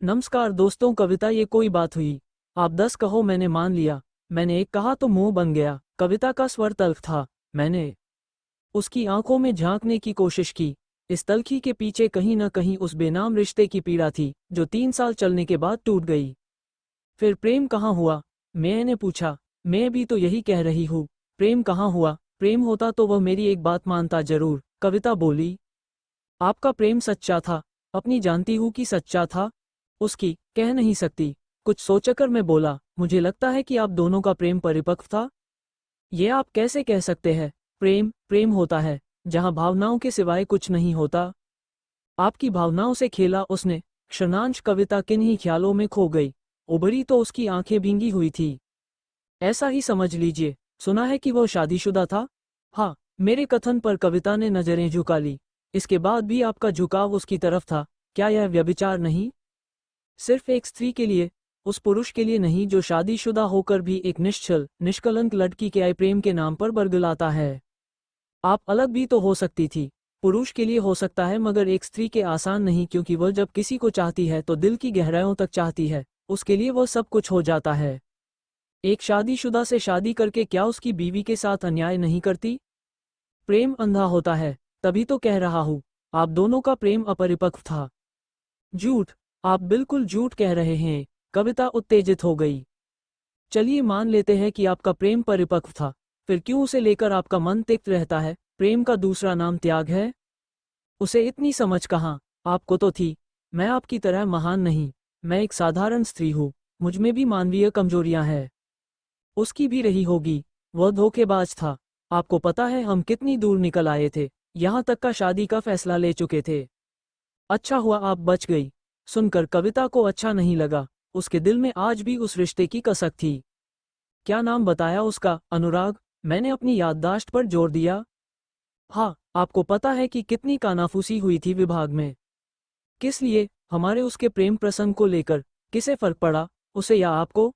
नमस्कार दोस्तों, कविता ये कोई बात हुई? आप 10 कहो, मैंने मान लिया। मैंने एक कहा तो मुंह बन गया। कविता का स्वर तल्ख था। मैंने उसकी आंखों में झांकने की कोशिश की। इस तल्खी के पीछे कहीं न कहीं उस बेनाम रिश्ते की पीड़ा थी जो 3 साल चलने के बाद टूट गई। फिर प्रेम कहाँ हुआ? मैंने पूछा। मैं भी तो यही कह रही हूँ, प्रेम कहाँ हुआ। प्रेम होता तो वह मेरी एक बात मानता जरूर, कविता बोली। आपका प्रेम सच्चा था? अपनी जानती हूँ कि सच्चा था। उसकी कह नहीं सकती। कुछ सोचकर मैं बोला, मुझे लगता है कि आप दोनों का प्रेम परिपक्व था। ये आप कैसे कह सकते हैं? प्रेम प्रेम होता है जहाँ भावनाओं के सिवाय कुछ नहीं होता। आपकी भावनाओं से खेला उसने। क्षणांश कविता किन्हीं ख्यालों में खो गई। उभरी तो उसकी आंखें भींगी हुई थी। ऐसा ही समझ लीजिए। सुना है कि वह शादीशुदा था? हाँ। मेरे कथन पर कविता ने नजरें झुका ली। इसके बाद भी आपका झुकाव उसकी तरफ था। क्या यह व्यभिचार नहीं? सिर्फ एक स्त्री के लिए, उस पुरुष के लिए नहीं जो शादीशुदा होकर भी एक निश्चल निष्कलंक लड़की के आए प्रेम के नाम पर बरगलाता है। आप अलग भी तो हो सकती थी। पुरुष के लिए हो सकता है, मगर एक स्त्री के आसान नहीं, क्योंकि वह जब किसी को चाहती है तो दिल की गहराइयों तक चाहती है। उसके लिए वह सब कुछ हो जाता है। एक शादीशुदा से शादी करके क्या उसकी बीवी के साथ अन्याय नहीं करती? प्रेम अंधा होता है। तभी तो कह रहा हूँ, आप दोनों का प्रेम अपरिपक्व था। झूठ। आप बिल्कुल झूठ कह रहे हैं। कविता उत्तेजित हो गई। चलिए मान लेते हैं कि आपका प्रेम परिपक्व था। फिर क्यों उसे लेकर आपका मन तिक्त रहता है? प्रेम का दूसरा नाम त्याग है। उसे इतनी समझ कहाँ? आपको तो थी। मैं आपकी तरह महान नहीं। मैं एक साधारण स्त्री हूँ। मुझमें भी मानवीय कमजोरियां हैं। उसकी भी रही होगी। वह धोखेबाज था। आपको पता है हम कितनी दूर निकल आए थे, यहाँ तक का शादी का फैसला ले चुके थे। अच्छा हुआ आप बच गई। सुनकर कविता को अच्छा नहीं लगा। उसके दिल में आज भी उस रिश्ते की कसक थी। क्या नाम बताया उसका? अनुराग। मैंने अपनी याददाश्त पर जोर दिया। हाँ। आपको पता है कि कितनी कानाफूसी हुई थी विभाग में? किस लिए? हमारे उसके प्रेम प्रसंग को लेकर। किसे फर्क पड़ा, उसे या आपको?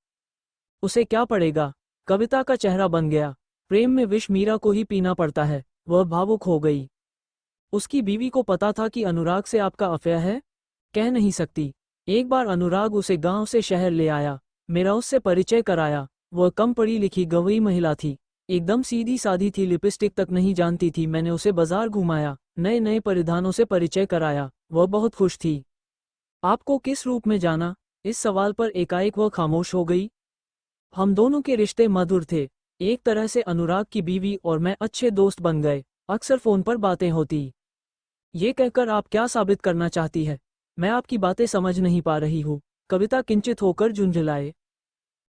उसे क्या पड़ेगा? कविता का चेहरा बन गया। प्रेम में विष मीरा को ही पीना पड़ता है। वह भावुक हो गई। उसकी बीवी को पता था कि अनुराग से आपका अफेयर है? कह नहीं सकती। एक बार अनुराग उसे गांव से शहर ले आया। मेरा उससे परिचय कराया। वह कम पढ़ी लिखी गंवई महिला थी। एकदम सीधी सादी थी, लिपस्टिक तक नहीं जानती थी। मैंने उसे बाजार घुमाया, नए नए परिधानों से परिचय कराया। वह बहुत खुश थी। आपको किस रूप में जाना? इस सवाल पर एकाएक वह खामोश हो गई। हम दोनों के रिश्ते मधुर थे। एक तरह से अनुराग की बीवी और मैं अच्छे दोस्त बन गए। अक्सर फोन पर बातें होती। ये कहकर आप क्या साबित करना चाहती है? मैं आपकी बातें समझ नहीं पा रही हूँ। कविता किंचित होकर झुंझलाए।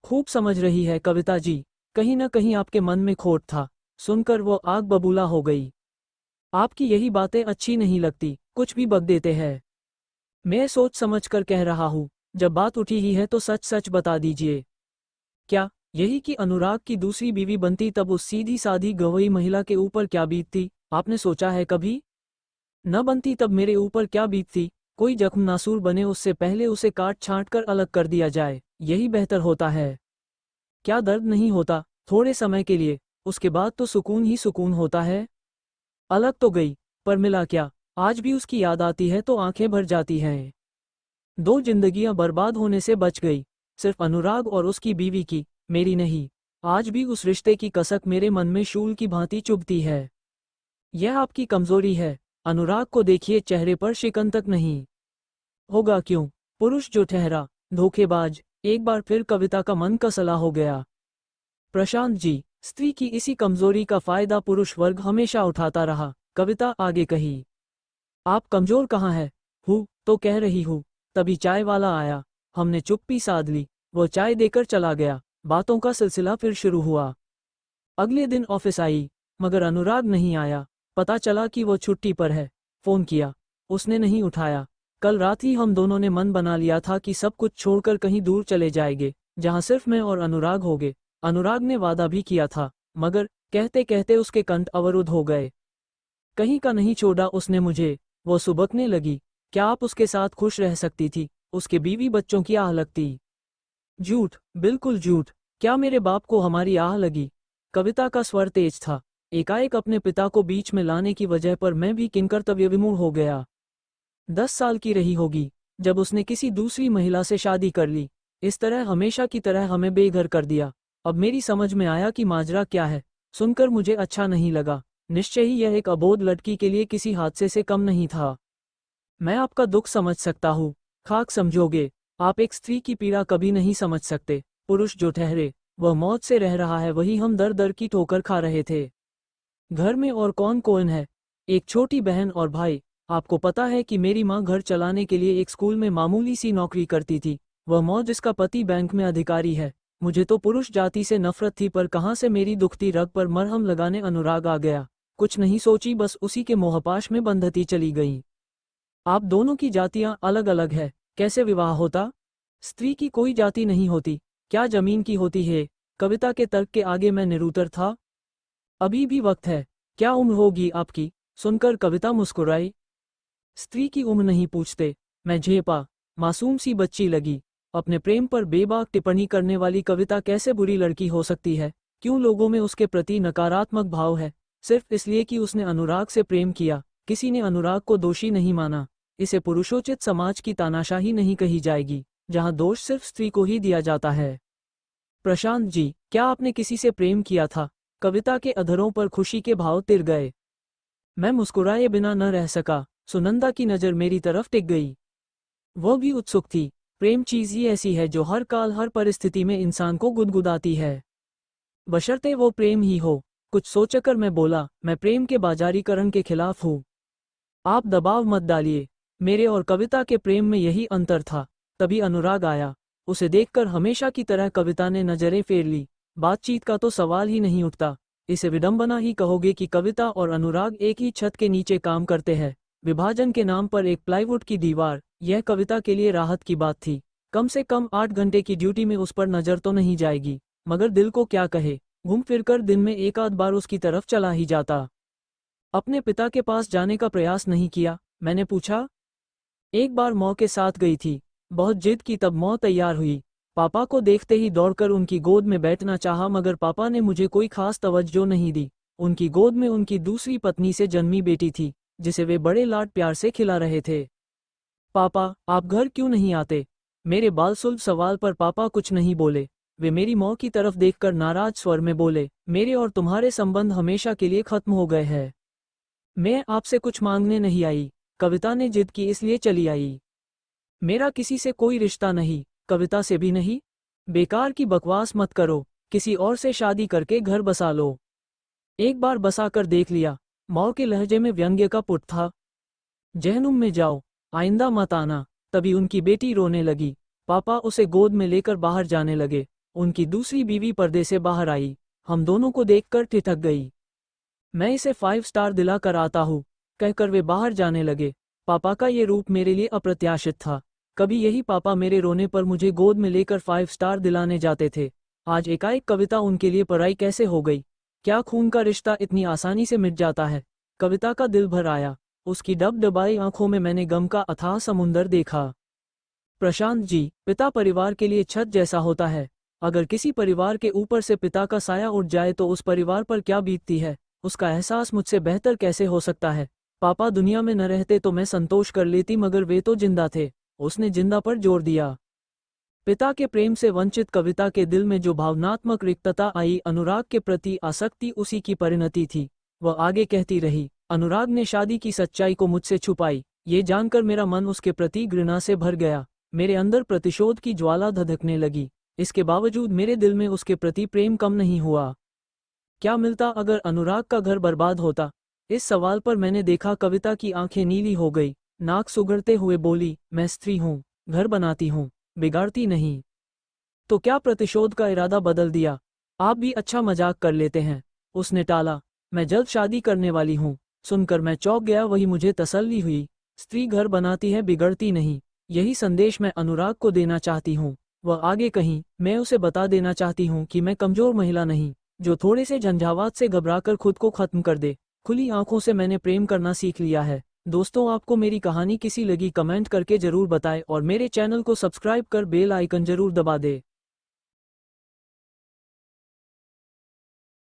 खूब समझ रही है कविता जी। कहीं न कहीं आपके मन में खोट था। सुनकर वो आग बबूला हो गई। आपकी यही बातें अच्छी नहीं लगती, कुछ भी बक देते हैं। मैं सोच समझ कर कह रहा हूँ। जब बात उठी ही है तो सच सच बता दीजिए। क्या यही कि अनुराग की दूसरी बीवी बनती तब उस सीधी साधी गंवई महिला के ऊपर क्या बीतती, आपने सोचा है कभी? न बनती तब मेरे ऊपर क्या बीतती? कोई जख्म नासूर बने उससे पहले उसे काट छांट कर अलग कर दिया जाए, यही बेहतर होता है। क्या दर्द नहीं होता? थोड़े समय के लिए। उसके बाद तो सुकून ही सुकून होता है। अलग तो गई, पर मिला क्या? आज भी उसकी याद आती है तो आंखें भर जाती हैं। दो जिंदगियां बर्बाद होने से बच गई। सिर्फ अनुराग और उसकी बीवी की, मेरी नहीं। आज भी उस रिश्ते की कसक मेरे मन में शूल की भांति चुभती है। यह आपकी कमजोरी है। अनुराग को देखिए, चेहरे पर शिकन तक नहीं। होगा क्यों? पुरुष जो ठहरा, धोखेबाज। एक बार फिर कविता का मन कसला हो गया। प्रशांत जी, स्त्री की इसी कमजोरी का फायदा पुरुष वर्ग हमेशा उठाता रहा, कविता आगे कही। आप कमजोर कहाँ है? हूँ तो कह रही हूँ। तभी चाय वाला आया। हमने चुप्पी साध ली। वो चाय देकर चला गया। बातों का सिलसिला फिर शुरू हुआ। अगले दिन ऑफिस आई, मगर अनुराग नहीं आया। पता चला कि वो छुट्टी पर है। फोन किया, उसने नहीं उठाया। कल रात ही हम दोनों ने मन बना लिया था कि सब कुछ छोड़कर कहीं दूर चले जाएंगे, जहां सिर्फ मैं और अनुराग होंगे। अनुराग ने वादा भी किया था, मगर कहते कहते उसके कंठ अवरुद्ध हो गए। कहीं का नहीं छोड़ा उसने मुझे। वो सुबकने लगी। क्या आप उसके साथ खुश रह सकती थी? उसके बीवी बच्चों की आह लगती। झूठ, बिल्कुल झूठ। क्या मेरे बाप को हमारी आह लगी? कविता का स्वर तेज था। एकाएक अपने पिता को बीच में लाने की वजह पर मैं भी किंकर्तव्य विमूढ़ हो गया। 10 साल की रही होगी। जब उसने किसी दूसरी महिला से शादी कर ली, इस तरह हमेशा की तरह हमें बेघर कर दिया। अब मेरी समझ में आया कि माजरा क्या है। सुनकर मुझे अच्छा नहीं लगा। निश्चय ही यह एक अबोध लड़की के लिए किसी हादसे से कम नहीं था। मैं आपका दुख समझ सकता हूँ, खाक समझोगे। आप एक स्त्री की पीड़ा कभी नहीं समझ सकते। पुरुष जो ठहरे वह मौत से रह रहा है, वही हम दर दर की ठोकर खा रहे थे। घर में और कौन कौन है? एक छोटी बहन और भाई। आपको पता है कि मेरी माँ घर चलाने के लिए एक स्कूल में मामूली सी नौकरी करती थी। वह मौत जिसका पति बैंक में अधिकारी है। मुझे तो पुरुष जाति से नफरत थी, पर कहाँ से मेरी दुखती रग पर मरहम लगाने अनुराग आ गया। कुछ नहीं सोची, बस उसी के मोहपाश में बंधती चली गई। आप दोनों की जातियां अलग अलग है, कैसे विवाह होता? स्त्री की कोई जाति नहीं होती, क्या जमीन की होती है? कविता के तर्क के आगे मैं निरुत्तर था। अभी भी वक्त है। क्या उम्र होगी आपकी? सुनकर कविता मुस्कुराई। स्त्री की उम्र नहीं पूछते। मैं झेपा। मासूम सी बच्ची लगी। अपने प्रेम पर बेबाक टिप्पणी करने वाली कविता कैसे बुरी लड़की हो सकती है? क्यों लोगों में उसके प्रति नकारात्मक भाव है? सिर्फ इसलिए कि उसने अनुराग से प्रेम किया। किसी ने अनुराग को दोषी नहीं माना। इसे पुरुषोचित समाज की तानाशाही नहीं कही जाएगी, जहां दोष सिर्फ स्त्री को ही दिया जाता है। प्रशांत जी, क्या आपने किसी से प्रेम किया था? कविता के अधरों पर खुशी के भाव तिर गए। मैं मुस्कुराए बिना न रह सका। सुनंदा की नज़र मेरी तरफ टिक गई। वह भी उत्सुक थी। प्रेम चीज ही ऐसी है जो हर काल हर परिस्थिति में इंसान को गुदगुदाती है, बशर्ते वो प्रेम ही हो। कुछ सोचकर मैं बोला, मैं प्रेम के बाजारीकरण के खिलाफ हूँ। आप दबाव मत डालिए। मेरे और कविता के प्रेम में यही अंतर था। तभी अनुराग आया। उसे देखकर हमेशा की तरह कविता ने नजरें फेर ली। बातचीत का तो सवाल ही नहीं उठता। इसे विडंबना ही कहोगे कि कविता और अनुराग एक ही छत के नीचे काम करते हैं। विभाजन के नाम पर एक प्लाईवुड की दीवार, यह कविता के लिए राहत की बात थी। कम से कम 8 घंटे की ड्यूटी में उस पर नजर तो नहीं जाएगी। मगर दिल को क्या कहे, घूम फिरकर दिन में एक आध बार उसकी तरफ चला ही जाता। अपने पिता के पास जाने का प्रयास नहीं किया? मैंने पूछा। एक बार मौ के साथ गई थी। बहुत जिद की, तब मौ तैयार हुई। पापा को देखते ही दौड़कर उनकी गोद में बैठना चाहा, मगर पापा ने मुझे कोई खास तवज्जो नहीं दी। उनकी गोद में उनकी दूसरी पत्नी से जन्मी बेटी थी, जिसे वे बड़े लाड प्यार से खिला रहे थे। पापा, आप घर क्यों नहीं आते? मेरे बालसुल्भ सवाल पर पापा कुछ नहीं बोले। वे मेरी मौ की तरफ देखकर नाराज स्वर में बोले, मेरे और तुम्हारे संबंध हमेशा के लिए खत्म हो गए हैं। मैं आपसे कुछ मांगने नहीं आई। कविता ने जिद की, इसलिए चली आई। मेरा किसी से कोई रिश्ता नहीं, कविता से भी नहीं। बेकार की बकवास मत करो। किसी और से शादी करके घर बसा लो। एक बार बसा कर देख लिया। मौ के लहजे में व्यंग्य का पुट था। जहनुम में जाओ, आइंदा मत आना। तभी उनकी बेटी रोने लगी। पापा उसे गोद में लेकर बाहर जाने लगे। उनकी दूसरी बीवी पर्दे से बाहर आई। हम दोनों को देखकर ठिठक गई। मैं इसे 5 स्टार दिला कर आता हूँ, कहकर वे बाहर जाने लगे। पापा का ये रूप मेरे लिए अप्रत्याशित था। कभी यही पापा मेरे रोने पर मुझे गोद में लेकर 5 स्टार दिलाने जाते थे। आज एकाएक कविता उनके लिए पराई कैसे हो गई? क्या खून का रिश्ता इतनी आसानी से मिट जाता है? कविता का दिल भर आया। उसकी डबडबाई आंखों में मैंने गम का अथाह समुंदर देखा। प्रशांत जी, पिता परिवार के लिए छत जैसा होता है। अगर किसी परिवार के ऊपर से पिता का साया उठ जाए तो उस परिवार पर क्या बीतती है, उसका एहसास मुझसे बेहतर कैसे हो सकता है। पापा दुनिया में न रहते तो मैं संतोष कर लेती, मगर वे तो जिंदा थे। उसने जिंदा पर जोर दिया। पिता के प्रेम से वंचित कविता के दिल में जो भावनात्मक रिक्तता आई, अनुराग के प्रति आसक्ति उसी की परिणति थी। वह आगे कहती रही, अनुराग ने शादी की सच्चाई को मुझसे छुपाई। ये जानकर मेरा मन उसके प्रति घृणा से भर गया। मेरे अंदर प्रतिशोध की ज्वाला धधकने लगी। इसके बावजूद मेरे दिल में उसके प्रति प्रेम कम नहीं हुआ। क्या मिलता अगर अनुराग का घर बर्बाद होता? इस सवाल पर मैंने देखा कविता की आंखें नीली हो गई। नाक सुगड़ते हुए बोली, मैं स्त्री हूँ, घर बनाती हूँ, बिगाड़ती नहीं। तो क्या प्रतिशोध का इरादा बदल दिया? आप भी अच्छा मजाक कर लेते हैं। उसने टाला, मैं जल्द शादी करने वाली हूँ। सुनकर मैं चौंक गया। वही मुझे तसल्ली हुई। स्त्री घर बनाती है, बिगड़ती नहीं। यही संदेश मैं अनुराग को देना चाहती हूँ। वह आगे कहीं, मैं उसे बता देना चाहती हूँ कि मैं कमजोर महिला नहीं, जो थोड़े से झंझावात से घबराकर खुद को खत्म कर दे। खुली आंखों से मैंने प्रेम करना सीख लिया है। दोस्तों, आपको मेरी कहानी कैसी लगी कमेंट करके जरूर बताएं और मेरे चैनल को सब्सक्राइब कर बेल आइकन जरूर दबा दे।